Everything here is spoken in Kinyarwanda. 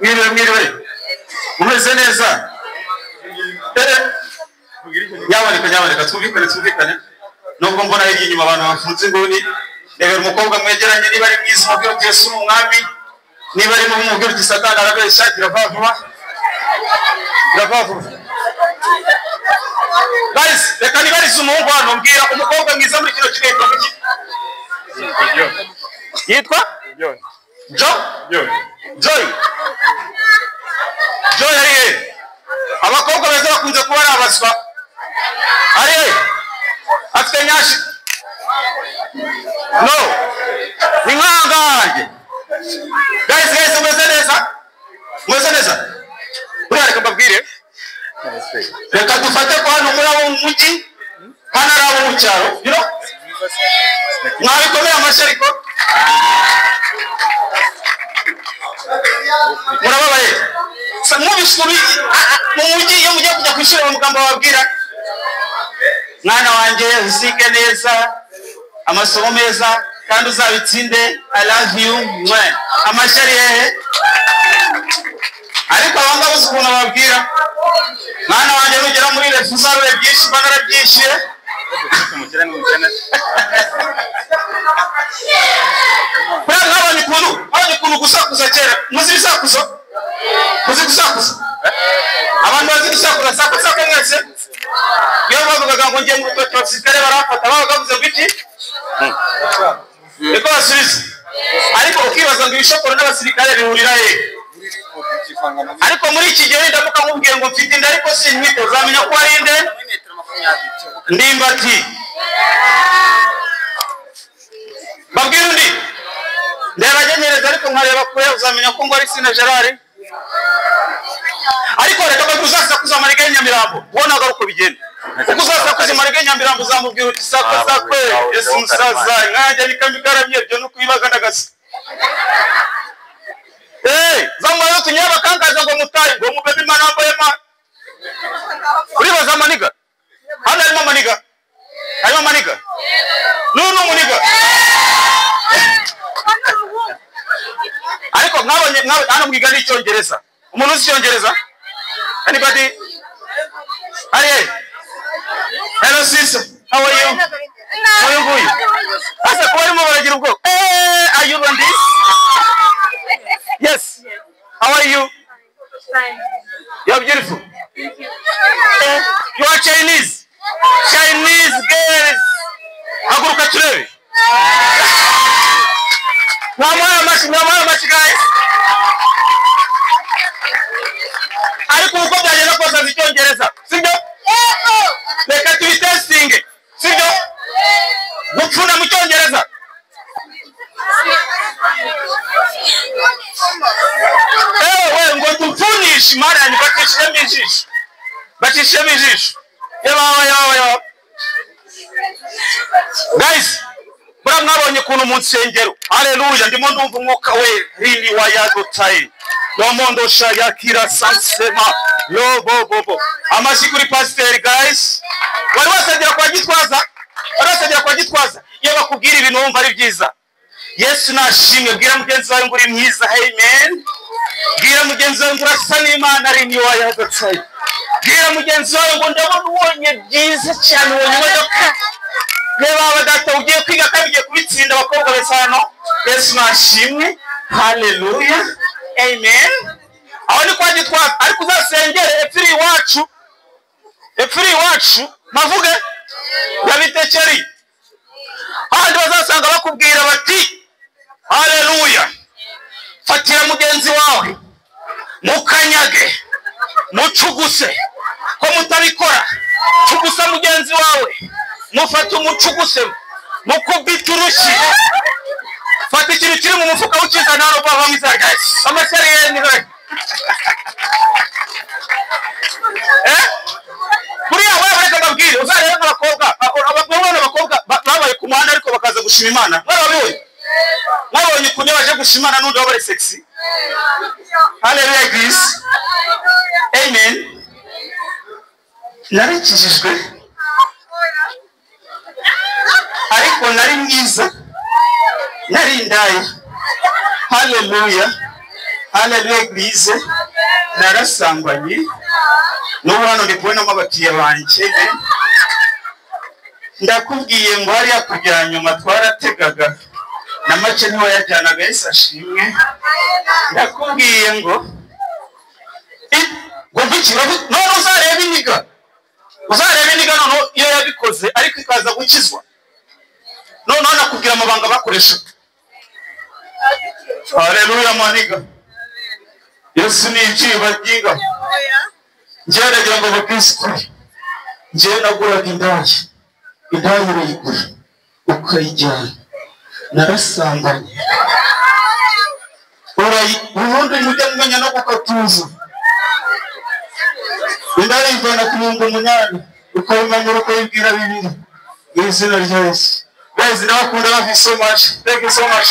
Mwiriwe. Umeze neza? Nyamuneka twumvikane. Nubwo mbona hirya inyuma abantu bafunze inguni, reba umukobwa mwegeranye niba ari mwiza umubwire uti Yesu umwami, niba ari mubi umubwire uti Satani arabeshya, girava vuba. Guys, reka nibarize umuhungu hano, mbwira umukobwa mwiza muri kino kigo muki. Yitwa? Joy. Joy ariye. Abakobwa beza bakunze kuba ari abaswa. Ariye. Afite nyashi. No. Ni nkangaje. Guys, umeze neza. Uriya reka mbabwire. Reka dufate ko hano muri abo mu mujyi, hano ari abo mu cyaro, you know? Mwabikomeye amashyi ariko. Murababaye. Mubishuri mu mujyi iyo mugiye kujya kwishura umugamba wabwira. Mwana wanjye uzige neza, amasomo meza kandi uzabitsinde. I love you. Amashyi hehe? Ariko abanga bose ukuntu babwira. Mwana wanjye nugera muri refuza rure byinshi banarabyishyuye. Abanye kuntu gusakuza kera. Muzi bisakuzo? Abantu bazi bisakuza sakuza mwese. Iyo bavugaga ngo ngiye mu rutoki abasirikare barafata bavuga ngo iki? Eko basubiza. Ariko ukibaza ngo ibishokoro n'abasirikare bihurira he? Ariko muri iki gihe ndamuka nkubwiye ngo mfite inda ariko sinwite uzamenya ko ari inde? Ndimbati. Babwira undi. Ndeba nyenyereza ariko nkareba kure uzamenya ko ngo ari Sina Gerard. Ariko reka baguzasa kuzamarika Nyamirambo. Ubona garuko bigenda. Ukuzasa kuzamarika Nyamirambo uzamubwira uti sakwe Yesu musaza nkajya bikamikaramye byo no kwibaga ndagasa. Zambaye tunyaba kangaza ngo mutayi ngo mubebe manambo yema. Uribaza maniga. Hano arimo maniga. Nunu muniga. Ariko mwabonye hano mwiga n'icyongereza. Umuntu uzi icyongereza? Anybody? Hello sister. How are you? How are you? Asa kwa arimo baragira ubwo. Are you on this? Yes. How are you? Fine. You are beautiful. You are Chinese. Chinese girls. Haguruka turebe. Mwamara mashi guys. Ariko uko byagenda koza icyongereza. Sibyo? Reka tubitestinge. Sibyo? Gupfuna mu cyongereza. Ngo dupfunishe imana yanyu bakishemo ijisho. Yabawa. Guys, bura mwabonye kuntu mu nsengero. Haleluya, ndimo ndumva umwuka we rini wa yadotaye. Yomondo shayakira sansema. Yo bobo. Amashyi kuri pastor guys. Wari wasengera kwa Gitwaza. Iyo bakubwira ibintu wumva ari byiza. Yesu nashimwe, bwira mugenzi wawe ngo uri mwiza. Amen. Bwira mugenzi wawe ngo urasa n'Imana ari ni wa yadotaye. Bwira mugenzi wawe ngo ndabona ubonye byiza cyane ubonye imodoka. Reba abadata ugiye kwiga kandi ugiye kubitsinda abakobwa beza hano. Yesu nashimwe. Haleluya. Amen. Aho ni kwa Gitwaza ariko uzasengere epfiri iwacu mavuge yabitekeri. Handi bazasanga bakubwira bati haleluya. Fatira mugenzi wawe mukanyage mucuguse ko mutabikora. Cugusa mugenzi wawe mufata umucuguse mukubita urushyi. Fata ikintu kiri mu mufuka ukiza naro bava mwizaga. Amasari ni gare. Kuriya wewe bareka babwire uzarebe abakobwa abakobwa babaye ku muhanda ariko bakaza gushima Imana. Mwabonye kunye baje gushima Imana n'undi wabare sexy. Hallelujah Grace. Amen. Narikijijwe. Ariko nari mwiza. Nari ndaye. Hallelujah. Haleluya Eglise. Narasambanye. N'ubu hano ndi kubonamo abakiriya banjye. Ndakubwiye ngo hariya kujya nyuma twarategaga na make niho yajyanaga Yesu ashimwe. Ndakubwiye ngo none uzareba iniga none iyo yabikoze ariko ikaza gukizwa. None nakubwira amabanga bakoresha. Haleluya maniga. Yesu ni ikibagiga. Njyaragira ngo bakristo. Njye naguraga indaya urayigura ukayijyana. Narasambanye. Ubundi mujya mumenya no gukatuza. Indaya ivana ku 8,000 ukabimenya uko yibwira 2 mu izina rya Yesu. Guys, nakunda love you so much. Thank you so much.